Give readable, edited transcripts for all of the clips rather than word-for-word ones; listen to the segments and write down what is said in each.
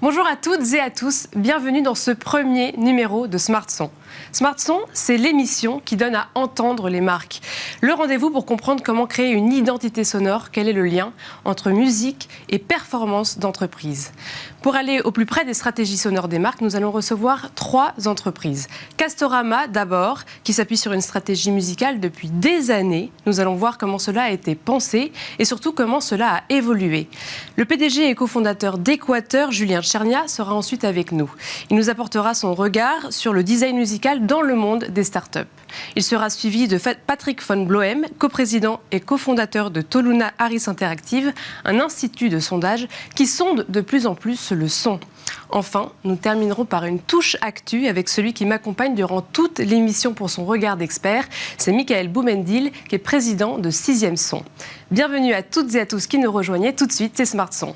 Bonjour à toutes et à tous, bienvenue dans ce premier numéro de Smart Son. Smart Son, c'est l'émission qui donne à entendre les marques. Le rendez-vous pour comprendre comment créer une identité sonore, quel est le lien entre musique et performance d'entreprise. Pour aller au plus près des stratégies sonores des marques, nous allons recevoir 3 entreprises. Castorama d'abord, qui s'appuie sur une stratégie musicale depuis des années. Nous allons voir comment cela a été pensé et surtout comment cela a évolué. Le PDG et cofondateur d'Équateur, Julien Tchernia, sera ensuite avec nous. Il nous apportera son regard sur le design musical dans le monde des startups. Il sera suivi de Patrick von Bloem, coprésident et cofondateur de Toluna Harris Interactive, un institut de sondage qui sonde de plus en plus le son. Enfin, nous terminerons par une touche actu avec celui qui m'accompagne durant toute l'émission pour son regard d'expert. C'est Michael Boumendil, qui est président de 6e Son. Bienvenue à toutes et à tous qui nous rejoignent. Tout de suite, c'est Smart Son.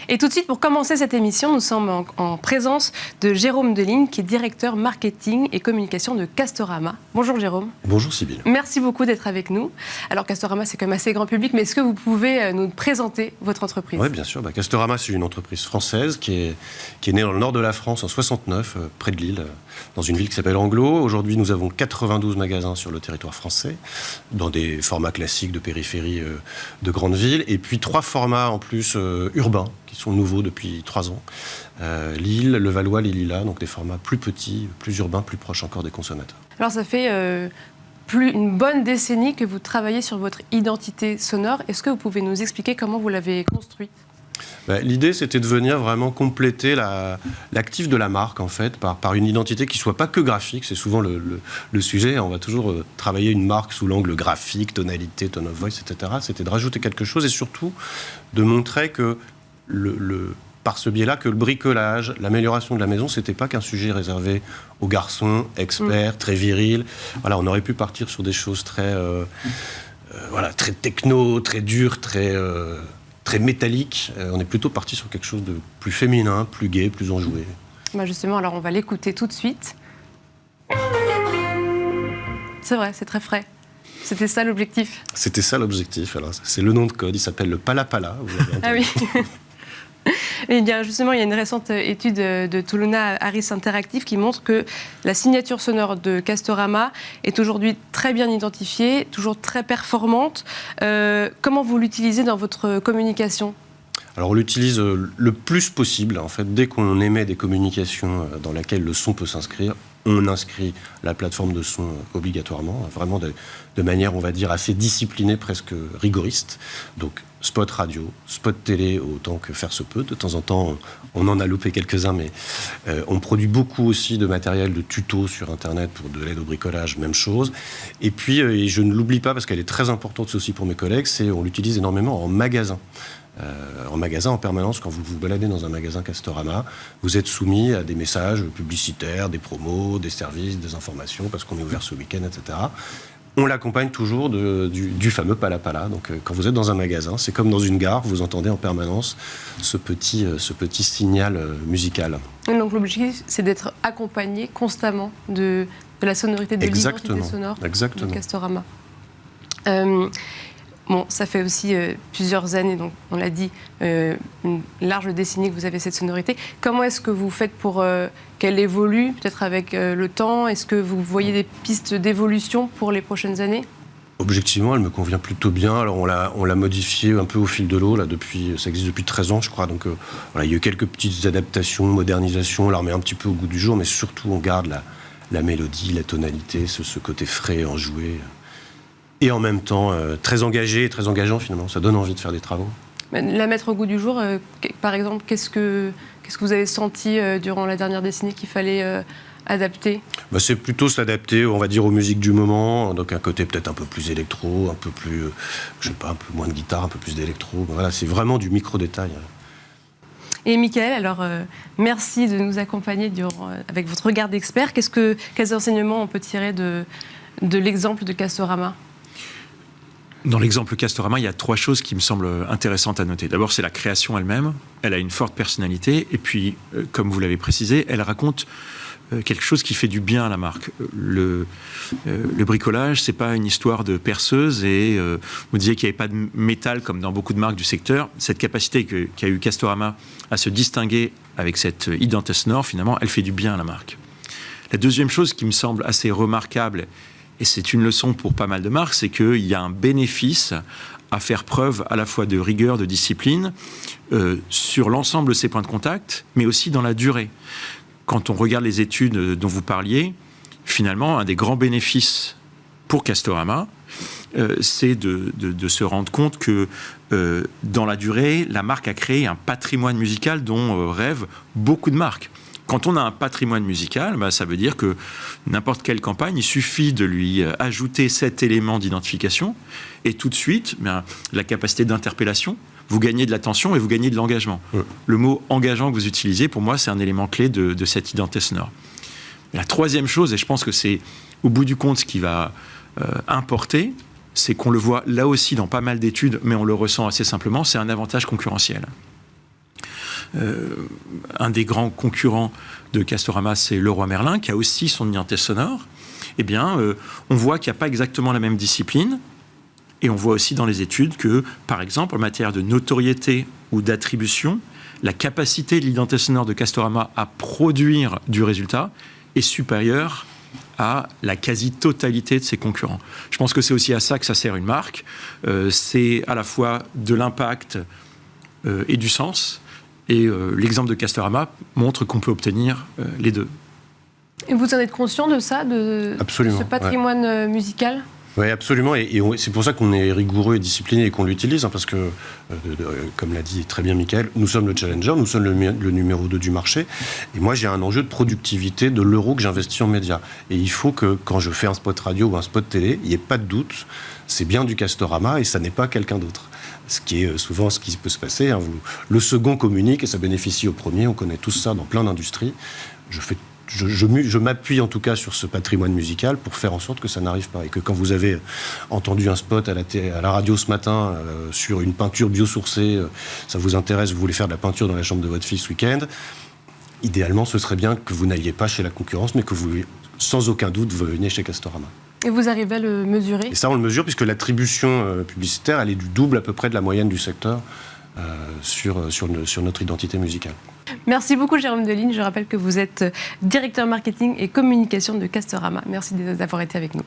Et tout de suite, pour commencer cette émission, nous sommes en présence de Jérôme Deligne, qui est directeur marketing et communication de Castorama. Bonjour Jérôme. Bonjour Sybille. Merci beaucoup d'être avec nous. Alors Castorama, c'est quand même assez grand public, mais est-ce que vous pouvez nous présenter votre entreprise ? Oui, bien sûr. Castorama, c'est une entreprise française qui est née dans le nord de la France en 69, près de Lille, dans une ville qui s'appelle Anglo. Aujourd'hui, nous avons 92 magasins sur le territoire français, dans des formats classiques de périphérie de grandes villes, et puis 3 formats en plus urbains, qui sont nouveaux depuis 3 ans. Lille, le Valois, les Lilas, donc des formats plus petits, plus urbains, plus proches encore des consommateurs. Alors ça fait une bonne décennie que vous travaillez sur votre identité sonore. Est-ce que vous pouvez nous expliquer comment vous l'avez construite ? L'idée, c'était de venir vraiment compléter l'actif de la marque, en fait, par une identité qui ne soit pas que graphique. C'est souvent le sujet. On va toujours travailler une marque sous l'angle graphique, tonalité, tone of voice, etc. C'était de rajouter quelque chose et surtout de montrer que par ce biais-là, que le bricolage, l'amélioration de la maison, c'était pas qu'un sujet réservé aux garçons, experts, très virils. Voilà, on aurait pu partir sur des choses très techno, très dures, très métalliques. On est plutôt parti sur quelque chose de plus féminin, plus gai, plus enjoué. Justement, alors on va l'écouter tout de suite. C'est vrai, c'est très frais. C'était ça l'objectif ? C'était ça l'objectif. Alors, c'est le nom de code, il s'appelle le Pala Pala. Vous l'avez entendu. Ah oui. Et bien justement, il y a une récente étude de Toluna Harris Interactive qui montre que la signature sonore de Castorama est aujourd'hui très bien identifiée, toujours très performante. Comment vous l'utilisez dans votre communication ? Alors on l'utilise le plus possible. En fait, dès qu'on émet des communications dans lesquelles le son peut s'inscrire, on inscrit la plateforme de son obligatoirement, vraiment de manière, on va dire, assez disciplinée, presque rigoriste. Donc spot radio, spot télé, autant que faire se peut. De temps en temps, on en a loupé quelques-uns, mais on produit beaucoup aussi de matériel de tutos sur Internet pour de l'aide au bricolage, même chose. Et puis, et je ne l'oublie pas parce qu'elle est très importante aussi pour mes collègues, on l'utilise énormément en magasin. En permanence, quand vous vous baladez dans un magasin Castorama, vous êtes soumis à des messages publicitaires, des promos, des services, des informations, parce qu'on est ouvert ce week-end, etc. On l'accompagne toujours du fameux Pala Pala. Donc, quand vous êtes dans un magasin, c'est comme dans une gare, vous entendez en permanence ce petit signal musical. Et donc l'objectif, c'est d'être accompagné constamment de la sonorité, de l'identité sonore de Castorama. Ça fait aussi plusieurs années, donc on l'a dit, une large décennie que vous avez cette sonorité. Comment est-ce que vous faites pour qu'elle évolue, peut-être avec le temps ? Est-ce que vous voyez des pistes d'évolution pour les prochaines années ? Objectivement, elle me convient plutôt bien. Alors on l'a modifiée un peu au fil de l'eau, ça existe depuis 13 ans, je crois. Donc il y a eu quelques petites adaptations, modernisations, on la remet un petit peu au goût du jour, mais surtout on garde la mélodie, la tonalité, ce côté frais, enjoué. Et en même temps, très engagé et très engageant finalement. Ça donne envie de faire des travaux. La mettre au goût du jour, par exemple, qu'est-ce que vous avez senti durant la dernière décennie qu'il fallait adapter ? C'est plutôt s'adapter, on va dire, aux musiques du moment. Donc un côté peut-être un peu plus électro, un peu plus, un peu moins de guitare, un peu plus d'électro. Voilà, c'est vraiment du micro-détail. Et Michael, alors merci de nous accompagner avec votre regard d'expert. Quels enseignements on peut tirer de l'exemple de Castorama ? Dans l'exemple Castorama, il y a 3 choses qui me semblent intéressantes à noter. D'abord, c'est la création elle-même. Elle a une forte personnalité. Et puis, comme vous l'avez précisé, elle raconte quelque chose qui fait du bien à la marque. Le bricolage, c'est pas une histoire de perceuse et vous disiez qu'il n'y avait pas de métal comme dans beaucoup de marques du secteur. Cette capacité qu'a eu Castorama à se distinguer avec cette identité sonore, finalement, elle fait du bien à la marque. La deuxième chose qui me semble assez remarquable, et c'est une leçon pour pas mal de marques, c'est qu'il y a un bénéfice à faire preuve à la fois de rigueur, de discipline, sur l'ensemble de ces points de contact, mais aussi dans la durée. Quand on regarde les études dont vous parliez, finalement, un des grands bénéfices pour Castorama, c'est de se rendre compte que dans la durée, la marque a créé un patrimoine musical dont rêvent beaucoup de marques. Quand on a un patrimoine musical, ça veut dire que n'importe quelle campagne, il suffit de lui ajouter cet élément d'identification et tout de suite, la capacité d'interpellation, vous gagnez de l'attention et vous gagnez de l'engagement. Le mot engageant que vous utilisez, pour moi, c'est un élément clé de cette identité sonore. La troisième chose, et je pense que c'est au bout du compte ce qui va importer, c'est qu'on le voit là aussi dans pas mal d'études, mais on le ressent assez simplement, c'est un avantage concurrentiel. Un des grands concurrents de Castorama, c'est Leroy Merlin, qui a aussi son identité sonore. Eh bien, on voit qu'il n'y a pas exactement la même discipline. Et on voit aussi dans les études que, par exemple, en matière de notoriété ou d'attribution, la capacité de l'identité sonore de Castorama à produire du résultat est supérieure à la quasi-totalité de ses concurrents. Je pense que c'est aussi à ça que ça sert une marque. C'est à la fois de l'impact et du sens. Et l'exemple de Castorama montre qu'on peut obtenir les deux. Et vous en êtes conscient de ça, de ce patrimoine musical ? Oui, absolument. Et c'est pour ça qu'on est rigoureux et discipliné et qu'on l'utilise, parce que, comme l'a dit très bien Michael, nous sommes le challenger, nous sommes le numéro 2 du marché. Et moi, j'ai un enjeu de productivité de l'euro que j'investis en médias. Et il faut que, quand je fais un spot radio ou un spot télé, il n'y ait pas de doute, c'est bien du Castorama et ça n'est pas quelqu'un d'autre. Ce qui est souvent ce qui peut se passer. Le second communique et ça bénéficie au premier. On connaît tous ça dans plein d'industries. Je m'appuie en tout cas sur ce patrimoine musical pour faire en sorte que ça n'arrive pas. Et que quand vous avez entendu un spot à la radio ce matin sur une peinture biosourcée, ça vous intéresse, vous voulez faire de la peinture dans la chambre de votre fille ce week-end, idéalement ce serait bien que vous n'alliez pas chez la concurrence, mais que vous, sans aucun doute, vous veniez chez Castorama. Et vous arrivez à le mesurer ? Et ça, on le mesure puisque l'attribution publicitaire, elle est du double à peu près de la moyenne du secteur sur notre identité musicale. Merci beaucoup Jérôme Deligne. Je rappelle que vous êtes directeur marketing et communication de Castorama. Merci d'avoir été avec nous.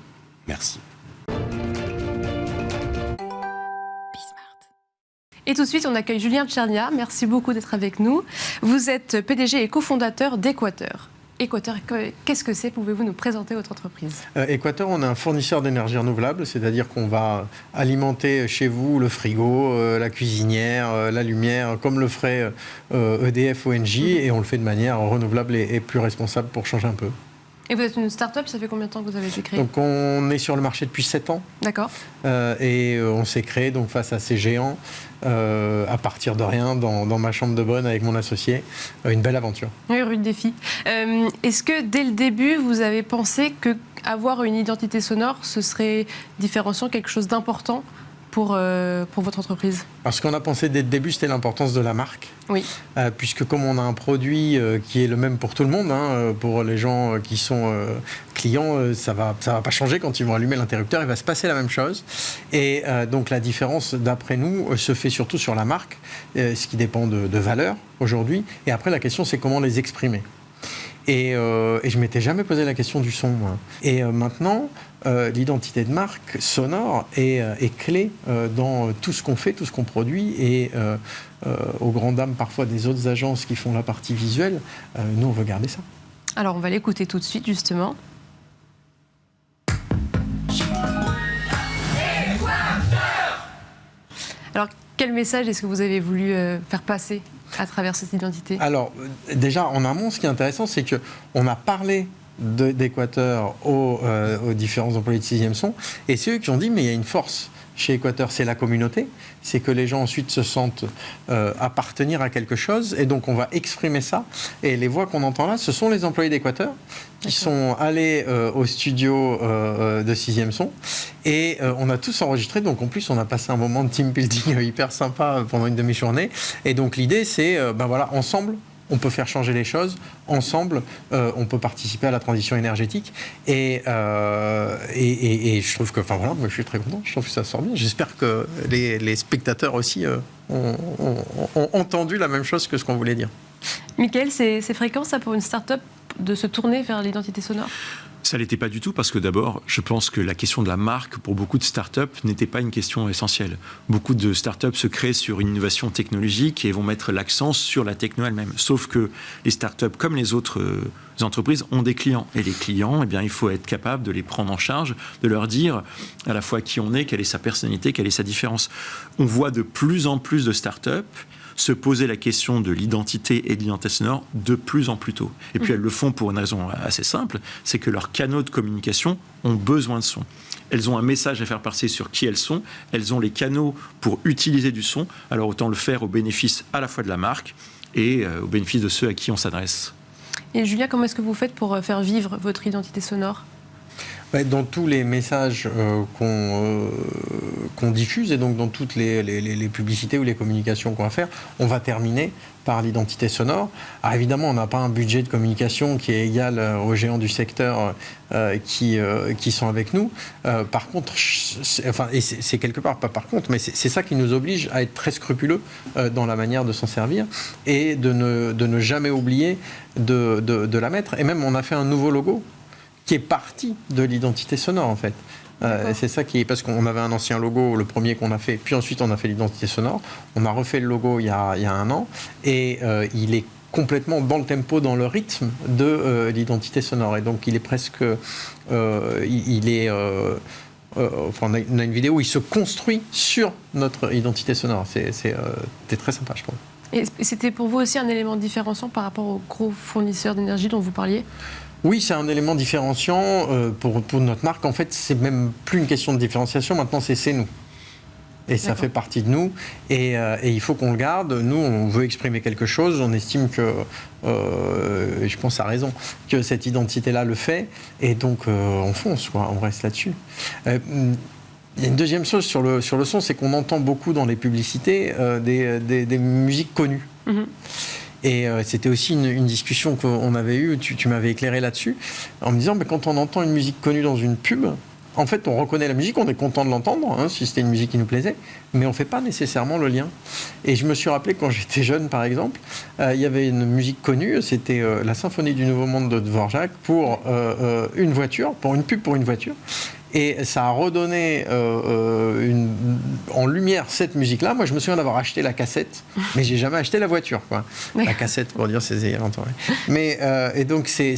Merci. Et tout de suite, on accueille Julien Tchernia. Merci beaucoup d'être avec nous. Vous êtes PDG et cofondateur d'Équateur. Équateur, qu'est-ce que c'est ? Pouvez-vous nous présenter votre entreprise ? Équateur, on est un fournisseur d'énergie renouvelable, c'est-à-dire qu'on va alimenter chez vous le frigo, la cuisinière, la lumière, comme le ferait EDF ou Engie, et on le fait de manière renouvelable et plus responsable pour changer un peu. Et vous êtes une start-up, ça fait combien de temps que vous avez été créé ? Donc on est sur le marché depuis 7 ans. D'accord. Et on s'est créé donc face à ces géants, à partir de rien, dans ma chambre de bonne avec mon associé. Une belle aventure. Oui, rude défi. Est-ce que dès le début, vous avez pensé qu'avoir une identité sonore, ce serait différenciant, quelque chose d'important pour votre entreprise ? Alors, ce qu'on a pensé dès le début, c'était l'importance de la marque. Oui. Puisque comme on a un produit qui est le même pour tout le monde, pour les gens qui sont clients, ça va pas changer quand ils vont allumer l'interrupteur, il va se passer la même chose. Et donc la différence, d'après nous, se fait surtout sur la marque, ce qui dépend de valeur aujourd'hui. Et après, la question, c'est comment les exprimer. Et je ne m'étais jamais posé la question du son, moi. Et maintenant, l'identité de marque sonore est clé dans tout ce qu'on fait, tout ce qu'on produit. Et aux grandes dames, parfois, des autres agences qui font la partie visuelle, nous, on veut garder ça. Alors, on va l'écouter tout de suite, justement. Alors, quel message est-ce que vous avez voulu faire passer à travers cette identité ? Alors, déjà, en amont, ce qui est intéressant, c'est qu'on a parlé d'Équateur aux différents employés de 6e son, et c'est eux qui ont dit, mais il y a une force chez Équateur, c'est la communauté, c'est que les gens ensuite se sentent appartenir à quelque chose, et donc on va exprimer ça, et les voix qu'on entend là, ce sont les employés d'Équateur qui sont allés au studio de 6e son, et on a tous enregistré, donc en plus on a passé un moment de team building hyper sympa pendant une demi-journée, et donc l'idée c'est, ensemble, on peut faire changer les choses. Ensemble, on peut participer à la transition énergétique. Et je trouve que, moi je suis très content, je trouve que ça sort bien. J'espère que les spectateurs aussi ont entendu la même chose que ce qu'on voulait dire. Mickaël, c'est fréquent ça pour une start-up de se tourner vers l'identité sonore ? Ça ne l'était pas du tout parce que d'abord, je pense que la question de la marque pour beaucoup de startups n'était pas une question essentielle. Beaucoup de startups se créent sur une innovation technologique et vont mettre l'accent sur la techno elle-même. Sauf que les startups, comme les autres entreprises, ont des clients. Et les clients, il faut être capable de les prendre en charge, de leur dire à la fois qui on est, quelle est sa personnalité, quelle est sa différence. On voit de plus en plus de startups se poser la question de l'identité et de l'identité sonore de plus en plus tôt. Et puis elles le font pour une raison assez simple, c'est que leurs canaux de communication ont besoin de son. Elles ont un message à faire passer sur qui elles sont, elles ont les canaux pour utiliser du son, alors autant le faire au bénéfice à la fois de la marque et au bénéfice de ceux à qui on s'adresse. Et Julien, comment est-ce que vous faites pour faire vivre votre identité sonore ? Dans tous les messages qu'on diffuse et donc dans toutes les publicités ou les communications qu'on va faire, on va terminer par l'identité sonore. Alors évidemment, on n'a pas un budget de communication qui est égal aux géants du secteur qui sont avec nous. Par contre, c'est quelque part, pas par contre, mais c'est ça qui nous oblige à être très scrupuleux dans la manière de s'en servir et de ne jamais oublier de la mettre. Et même, on a fait un nouveau logo qui est partie de l'identité sonore en fait. C'est ça qui est, parce qu'on avait un ancien logo, le premier qu'on a fait, puis ensuite on a fait l'identité sonore. On a refait le logo il y a 1 an et il est complètement dans le tempo, dans le rythme de l'identité sonore. Et donc il est presque, on a une vidéo où il se construit sur notre identité sonore. C'était très sympa, je trouve. Et c'était pour vous aussi un élément différenciant par rapport aux gros fournisseurs d'énergie dont vous parliez ? Oui, c'est un élément différenciant pour notre marque. En fait, c'est même plus une question de différenciation. Maintenant, c'est nous. Et ça fait partie de nous. Et il faut qu'on le garde. Nous, on veut exprimer quelque chose. On estime que, je pense à raison, que cette identité-là le fait. Et donc, on fonce, quoi. On reste là-dessus. Il y a une deuxième chose sur le son, c'est qu'on entend beaucoup dans les publicités des musiques connues. Mm-hmm. Et c'était aussi une discussion qu'on avait eue, tu m'avais éclairé là-dessus, en me disant, quand on entend une musique connue dans une pub, en fait, on reconnaît la musique, on est content de l'entendre, si c'était une musique qui nous plaisait, mais on ne fait pas nécessairement le lien. Et je me suis rappelé, quand j'étais jeune, par exemple, il y avait une musique connue, c'était la Symphonie du Nouveau Monde de Dvorak pour une voiture, pour une pub pour une voiture. Et ça a redonné en lumière cette musique-là. Moi, je me souviens d'avoir acheté la cassette, mais j'ai jamais acheté la voiture, quoi. La cassette, pour dire, c'est il y a longtemps. Mais et donc c'est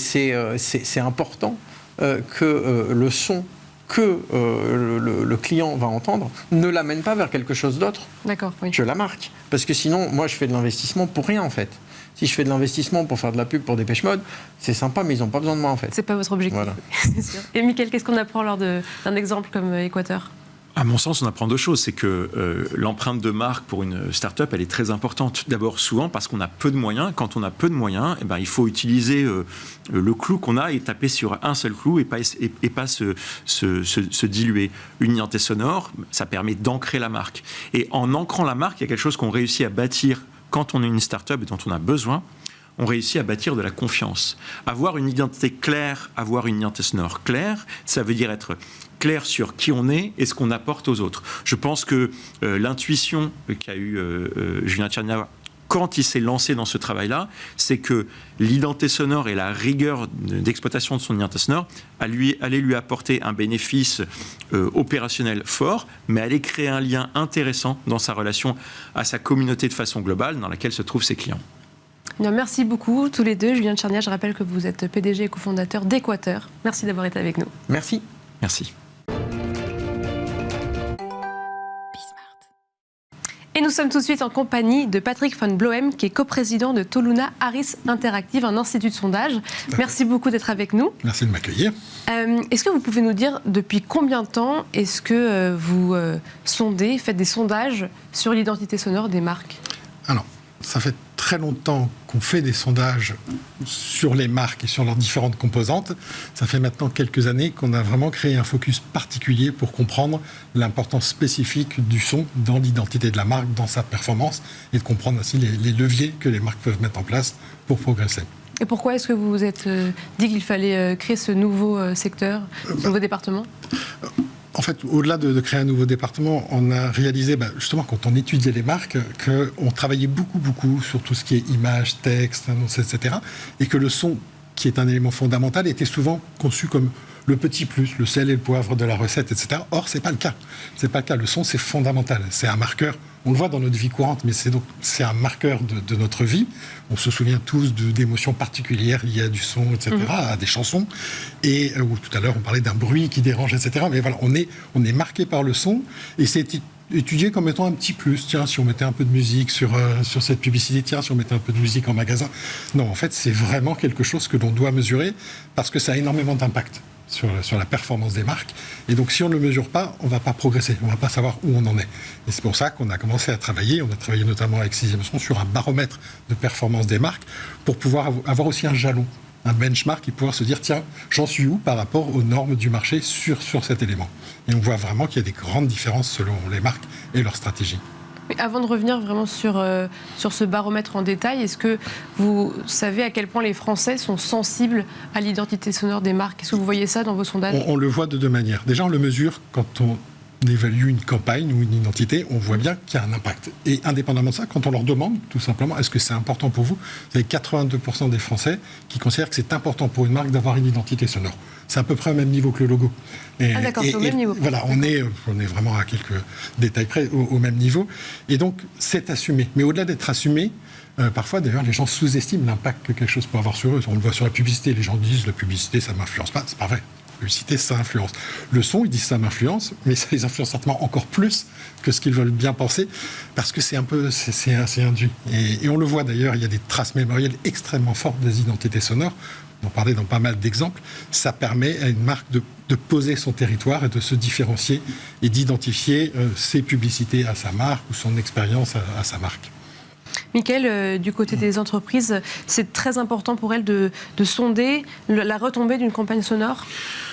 important que le son que le client va entendre ne l'amène pas vers quelque chose d'autre que la marque. Parce que sinon, moi, je fais de l'investissement pour rien, en fait. Si je fais de l'investissement pour faire de la pub pour Dépêche Mode, c'est sympa, mais ils n'ont pas besoin de moi, en fait. C'est pas votre objectif. Voilà. C'est sûr. Et Mickaël, qu'est-ce qu'on apprend lors d'un exemple comme Équateur ? À mon sens, on apprend 2 choses. C'est que l'empreinte de marque pour une start-up, elle est très importante. D'abord, souvent, parce qu'on a peu de moyens. Quand on a peu de moyens, il faut utiliser le clou qu'on a et taper sur un seul clou et pas se diluer. Une identité sonore, ça permet d'ancrer la marque. Et en ancrant la marque, il y a quelque chose qu'on réussit à bâtir quand on est une start-up et dont on a besoin. On réussit à bâtir de la confiance. Avoir une identité claire, avoir une identité sonore claire, ça veut dire être clair sur qui on est et ce qu'on apporte aux autres. Je pense que l'intuition qu'a eu Julien Tchernia quand il s'est lancé dans ce travail-là, c'est que l'identité sonore et la rigueur d'exploitation de son identité sonore allait lui apporter un bénéfice opérationnel fort, mais allait créer un lien intéressant dans sa relation à sa communauté de façon globale, dans laquelle se trouvent ses clients. Bien, merci beaucoup tous les deux. Julien Tchernia, je rappelle que vous êtes PDG et cofondateur d'Équateur. Merci d'avoir été avec nous. Merci. Merci. Et nous sommes tout de suite en compagnie de Patrick Van Bloem, qui est coprésident de Toluna Harris Interactive, un institut de sondage. Merci beaucoup d'être avec nous. Merci de m'accueillir. Est-ce que vous pouvez nous dire depuis combien de temps est-ce que vous sondez, faites des sondages sur l'identité sonore des marques ? Alors, ça fait très longtemps qu'on fait des sondages sur les marques et sur leurs différentes composantes. Ça fait maintenant quelques années qu'on a vraiment créé un focus particulier pour comprendre l'importance spécifique du son dans l'identité de la marque, dans sa performance, et de comprendre aussi les leviers que les marques peuvent mettre en place pour progresser. Et pourquoi est-ce que vous vous êtes dit qu'il fallait créer ce nouveau secteur, ce nouveau département ? En fait, au-delà de créer un nouveau département, on a réalisé, justement, quand on étudiait les marques, qu'on travaillait beaucoup sur tout ce qui est image, texte, annonce, etc. Et que le son, qui est un élément fondamental, était souvent conçu comme le petit plus, le sel et le poivre de la recette, etc. Or, c'est pas le cas. C'est pas le cas. Le son, c'est fondamental. C'est un marqueur. On le voit dans notre vie courante, mais c'est un marqueur de notre vie. On se souvient tous d'émotions particulières liées à du son, etc., à des chansons. Et tout à l'heure, on parlait d'un bruit qui dérange, etc. Mais voilà, on est marqué par le son, et c'est étudié comme étant un petit plus. Tiens, si on mettait un peu de musique sur cette publicité, tiens, si on mettait un peu de musique en magasin. Non, en fait, c'est vraiment quelque chose que l'on doit mesurer, parce que ça a énormément d'impact sur la performance des marques. Et donc, si on ne le mesure pas, on ne va pas progresser, on ne va pas savoir où on en est. Et c'est pour ça qu'on a commencé à travailler. On a travaillé notamment avec 6e Son sur un baromètre de performance des marques pour pouvoir avoir aussi un jalon, un benchmark et pouvoir se dire, tiens, j'en suis où par rapport aux normes du marché sur cet élément. Et on voit vraiment qu'il y a des grandes différences selon les marques et leur stratégie. Mais avant de revenir vraiment sur ce baromètre en détail, est-ce que vous savez à quel point les Français sont sensibles à l'identité sonore des marques ? Est-ce que vous voyez ça dans vos sondages ? On le voit de deux manières. Déjà, on le mesure quand on évalue une campagne ou une identité, on voit bien qu'il y a un impact. Et indépendamment de ça, quand on leur demande, tout simplement, est-ce que c'est important pour vous ? Vous avez 82% des Français qui considèrent que c'est important pour une marque d'avoir une identité sonore. C'est à peu près au même niveau que le logo. D'accord, c'est au même niveau. Voilà, on est vraiment à quelques détails près au même niveau. Et donc, c'est assumé. Mais au-delà d'être assumé, parfois, d'ailleurs, les gens sous-estiment l'impact que quelque chose peut avoir sur eux. On le voit sur la publicité. Les gens disent, la publicité, ça ne m'influence pas. C'est pas vrai. La publicité, ça influence. Le son, ils disent ça m'influence, mais ça les influence certainement encore plus que ce qu'ils veulent bien penser, parce que c'est induit. Et on le voit d'ailleurs, il y a des traces mémorielles extrêmement fortes des identités sonores. On en parlait dans pas mal d'exemples. Ça permet à une marque de poser son territoire et de se différencier et d'identifier ses publicités à sa marque ou son expérience à sa marque. Mickaël, du côté des entreprises, c'est très important pour elles de sonder la retombée d'une campagne sonore ?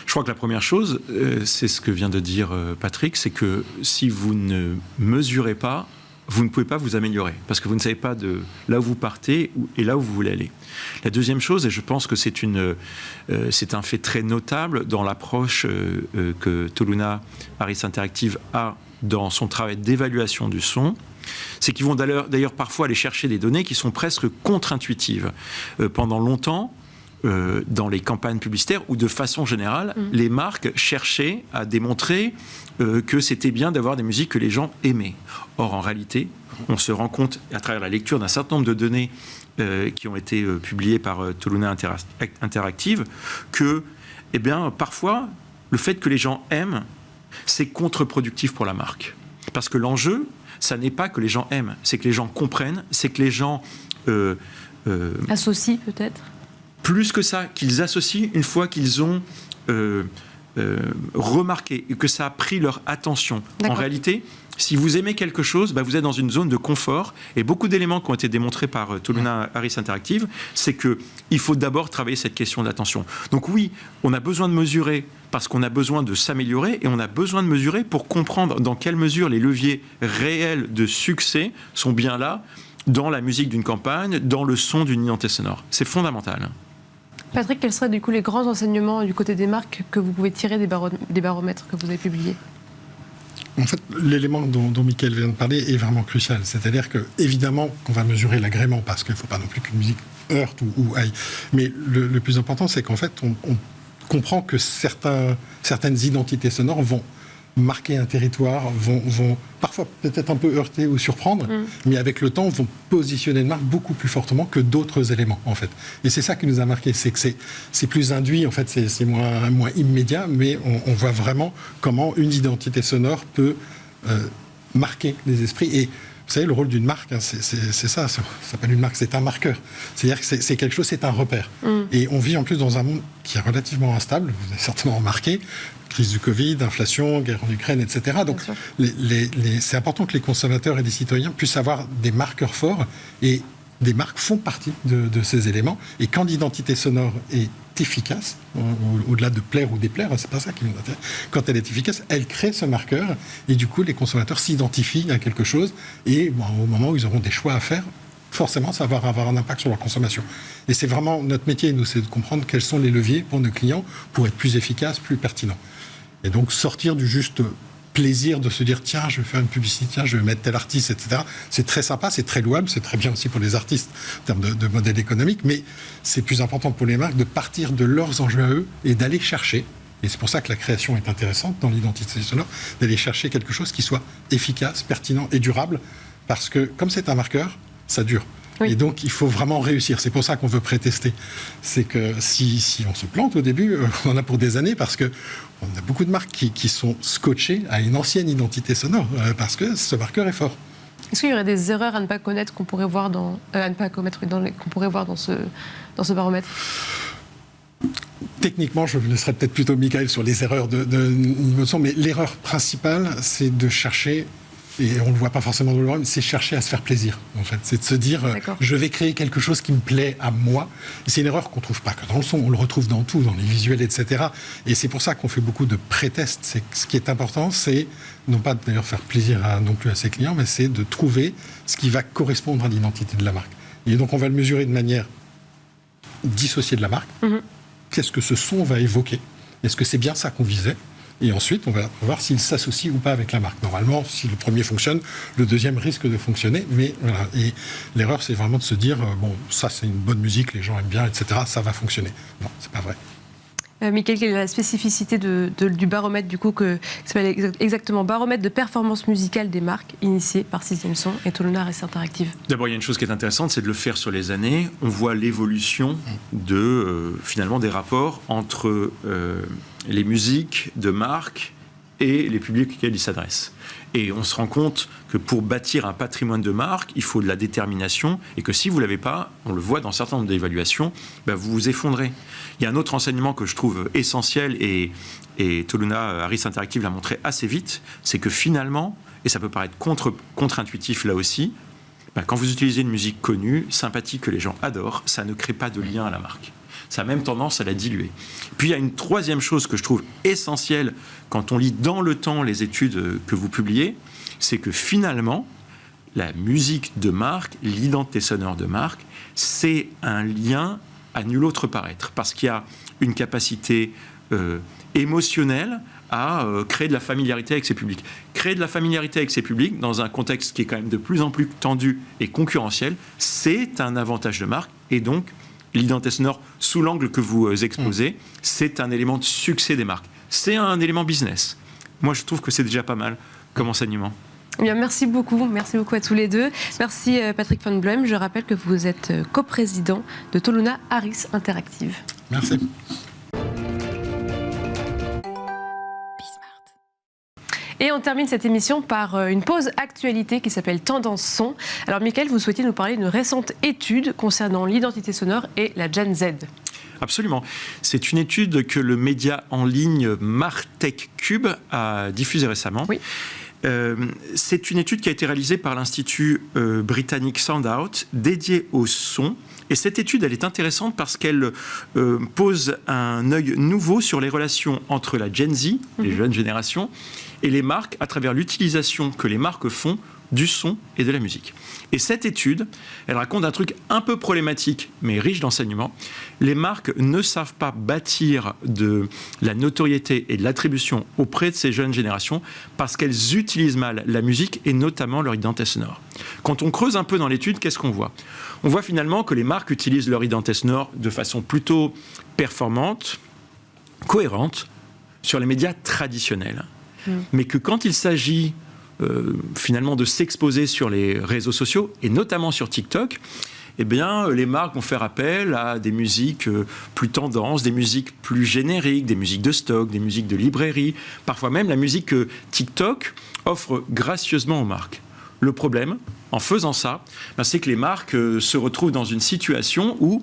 Je crois que la première chose, c'est ce que vient de dire Patrick, c'est que si vous ne mesurez pas, vous ne pouvez pas vous améliorer, parce que vous ne savez pas de là où vous partez et là où vous voulez aller. La deuxième chose, et je pense que c'est un fait très notable dans l'approche que Toluna Harris Interactive a dans son travail d'évaluation du son, c'est qu'ils vont d'ailleurs parfois aller chercher des données qui sont presque contre-intuitives. Pendant longtemps, dans les campagnes publicitaires ou de façon générale, les marques cherchaient à démontrer que c'était bien d'avoir des musiques que les gens aimaient. Or, en réalité, on se rend compte, à travers la lecture d'un certain nombre de données qui ont été publiées par Toluna Interactive, que, parfois, le fait que les gens aiment, c'est contre-productif pour la marque. Parce que l'enjeu, ça n'est pas que les gens aiment, c'est que les gens comprennent, c'est que les gens... associent peut-être ? Plus que ça, qu'ils associent une fois qu'ils ont remarqué et que ça a pris leur attention. D'accord. En réalité, si vous aimez quelque chose, vous êtes dans une zone de confort. Et beaucoup d'éléments qui ont été démontrés par Toluna Harris Interactive, c'est qu'il faut d'abord travailler cette question de l'attention. Donc oui, on a besoin de mesurer parce qu'on a besoin de s'améliorer et on a besoin de mesurer pour comprendre dans quelle mesure les leviers réels de succès sont bien là dans la musique d'une campagne, dans le son d'une identité sonore. C'est fondamental. Patrick, quels seraient du coup les grands enseignements du côté des marques que vous pouvez tirer des baromètres que vous avez publiés ? En fait, l'élément dont Mickaël vient de parler est vraiment crucial. C'est-à-dire que, évidemment, qu'on va mesurer l'agrément, parce qu'il ne faut pas non plus qu'une musique heurte ou aille. Mais le plus important, c'est qu'en fait, on comprend que certaines identités sonores vont marquer un territoire, vont parfois peut-être un peu heurter ou surprendre, mais avec le temps, vont positionner une marque beaucoup plus fortement que d'autres éléments, en fait. Et c'est ça qui nous a marqué, c'est que c'est plus induit, en fait, c'est moins immédiat, mais on voit vraiment comment une identité sonore peut marquer les esprits. Et vous savez, le rôle d'une marque, c'est ça s'appelle une marque, c'est un marqueur. C'est-à-dire que c'est quelque chose, c'est un repère. Et on vit en plus dans un monde qui est relativement instable, vous avez certainement remarqué, crise du Covid, inflation, guerre en Ukraine, etc. Donc c'est important que les consommateurs et les citoyens puissent avoir des marqueurs forts et des marques font partie de ces éléments. Et quand l'identité sonore est efficace, au-delà de plaire ou déplaire, c'est pas ça qui nous intéresse. Quand elle est efficace, elle crée ce marqueur et du coup, les consommateurs s'identifient à quelque chose et au moment où ils auront des choix à faire, forcément, ça va avoir un impact sur leur consommation. Et c'est vraiment notre métier, nous, c'est de comprendre quels sont les leviers pour nos clients pour être plus efficaces, plus pertinents. Et donc, sortir du juste plaisir de se dire tiens, je vais faire une publicité, tiens, je vais mettre tel artiste, etc. C'est très sympa, c'est très louable, c'est très bien aussi pour les artistes en termes de modèle économique, mais c'est plus important pour les marques de partir de leurs enjeux à eux et d'aller chercher, et c'est pour ça que la création est intéressante dans l'identité sonore, d'aller chercher quelque chose qui soit efficace, pertinent et durable, parce que comme c'est un marqueur, ça dure. Oui. Et donc, il faut vraiment réussir. C'est pour ça qu'on veut pré-tester. C'est que si on se plante au début, on en a pour des années parce qu'on a beaucoup de marques qui sont scotchées à une ancienne identité sonore parce que ce marqueur est fort. Est-ce qu'il y aurait des erreurs à ne pas connaître qu'on pourrait voir qu'on pourrait voir dans ce baromètre ? Techniquement, je laisserai peut-être plutôt Michael sur les erreurs de niveau de son, mais l'erreur principale, c'est de chercher. Et on ne le voit pas forcément dans le baromètre, c'est chercher à se faire plaisir, en fait. C'est de se dire, je vais créer quelque chose qui me plaît à moi. Et c'est une erreur qu'on ne trouve pas que dans le son, on le retrouve dans tout, dans les visuels, etc. Et c'est pour ça qu'on fait beaucoup de pré-tests. Ce qui est important, c'est non pas d'ailleurs faire plaisir non plus à ses clients, mais c'est de trouver ce qui va correspondre à l'identité de la marque. Et donc, on va le mesurer de manière dissociée de la marque. Mm-hmm. Qu'est-ce que ce son va évoquer ? Est-ce que c'est bien ça qu'on visait ? Et ensuite, on va voir s'il s'associe ou pas avec la marque. Normalement, si le premier fonctionne, le deuxième risque de fonctionner. Mais voilà. Et l'erreur, c'est vraiment de se dire, bon, ça, c'est une bonne musique, les gens aiment bien, etc. Ça va fonctionner. Non, c'est pas vrai. Michael, quelle est la spécificité du baromètre, du coup, qui s'appelle exactement baromètre de performance musicale des marques, initié par 6e Son et Toluna Arris Interactive ? D'abord, il y a une chose qui est intéressante, c'est de le faire sur les années. On voit l'évolution finalement des rapports entre les musiques de marques et les publics auxquels ils s'adressent. Et on se rend compte que pour bâtir un patrimoine de marque, il faut de la détermination et que si vous ne l'avez pas, on le voit dans certains nombre d'évaluations, vous vous effondrez. Il y a un autre enseignement que je trouve essentiel et Toluna Arris Interactive l'a montré assez vite, c'est que finalement, et ça peut paraître contre-intuitif là aussi, quand vous utilisez une musique connue, sympathique, que les gens adorent, ça ne crée pas de lien à la marque. Ça a même tendance à la diluer. Puis il y a une troisième chose que je trouve essentielle quand on lit dans le temps les études que vous publiez, c'est que finalement, la musique de marque, l'identité sonore de marque, c'est un lien à nul autre paraître, parce qu'il y a une capacité émotionnelle à créer de la familiarité avec ses publics. Créer de la familiarité avec ses publics dans un contexte qui est quand même de plus en plus tendu et concurrentiel, c'est un avantage de marque, et donc l'identité sonore, sous l'angle que vous exposez, c'est un élément de succès des marques. C'est un élément business. Moi, je trouve que c'est déjà pas mal comme enseignement. Eh bien, merci beaucoup à tous les deux. Merci Patrick Van Bloem. Je rappelle que vous êtes coprésident de Toluna Arris Interactive. Merci. Et on termine cette émission par une pause actualité qui s'appelle Tendance Son. Alors Michael, vous souhaitiez nous parler d'une récente étude concernant l'identité sonore et la Gen Z. Absolument. C'est une étude que le média en ligne Martech Cube a diffusée récemment. Oui. C'est une étude qui a été réalisée par l'Institut britannique Soundout, dédiée au son. Et cette étude, elle est intéressante parce qu'elle pose un œil nouveau sur les relations entre la Gen Z, les jeunes générations, et les marques à travers l'utilisation que les marques font du son et de la musique. Et cette étude, elle raconte un truc un peu problématique, mais riche d'enseignements. Les marques ne savent pas bâtir de la notoriété et de l'attribution auprès de ces jeunes générations parce qu'elles utilisent mal la musique et notamment leur identité sonore. Quand on creuse un peu dans l'étude, qu'est-ce qu'on voit ? On voit finalement que les marques utilisent leur identité sonore de façon plutôt performante, cohérente, sur les médias traditionnels. Mais que quand il s'agit finalement de s'exposer sur les réseaux sociaux, et notamment sur TikTok, eh bien, les marques vont faire appel à des musiques plus tendances, des musiques plus génériques, des musiques de stock, des musiques de librairie, parfois même la musique que TikTok offre gracieusement aux marques. Le problème, en faisant ça, c'est que les marques se retrouvent dans une situation où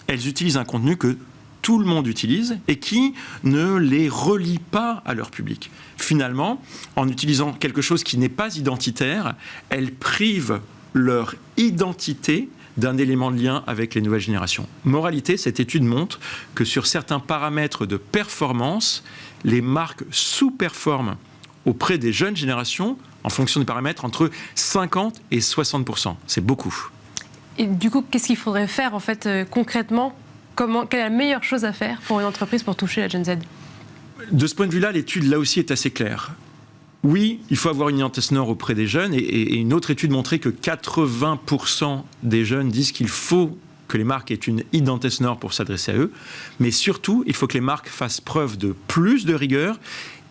elles utilisent un contenu que tout le monde utilise et qui ne les relie pas à leur public. Finalement, en utilisant quelque chose qui n'est pas identitaire, elles privent leur identité d'un élément de lien avec les nouvelles générations. Moralité, cette étude montre que sur certains paramètres de performance, les marques sous-performent auprès des jeunes générations en fonction des paramètres entre 50 et 60%. C'est beaucoup. Et du coup, qu'est-ce qu'il faudrait faire en fait concrètement ? Quelle est la meilleure chose à faire pour une entreprise pour toucher la Gen Z ? De ce point de vue-là, l'étude là aussi est assez claire. Oui, il faut avoir une identité sonore auprès des jeunes et une autre étude montrait que 80% des jeunes disent qu'il faut que les marques aient une identité sonore pour s'adresser à eux, mais surtout, il faut que les marques fassent preuve de plus de rigueur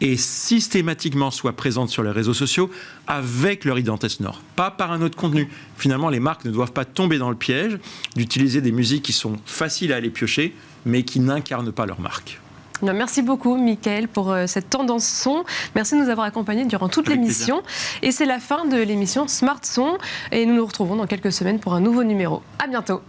et systématiquement soient présentes sur les réseaux sociaux avec leur identité sonore, pas par un autre contenu. Finalement, les marques ne doivent pas tomber dans le piège d'utiliser des musiques qui sont faciles à aller piocher, mais qui n'incarnent pas leur marque. Merci beaucoup, Mickaël, pour cette tendance son. Merci de nous avoir accompagnés durant toute l'émission. Et c'est la fin de l'émission Smart Son. Et nous nous retrouvons dans quelques semaines pour un nouveau numéro. À bientôt.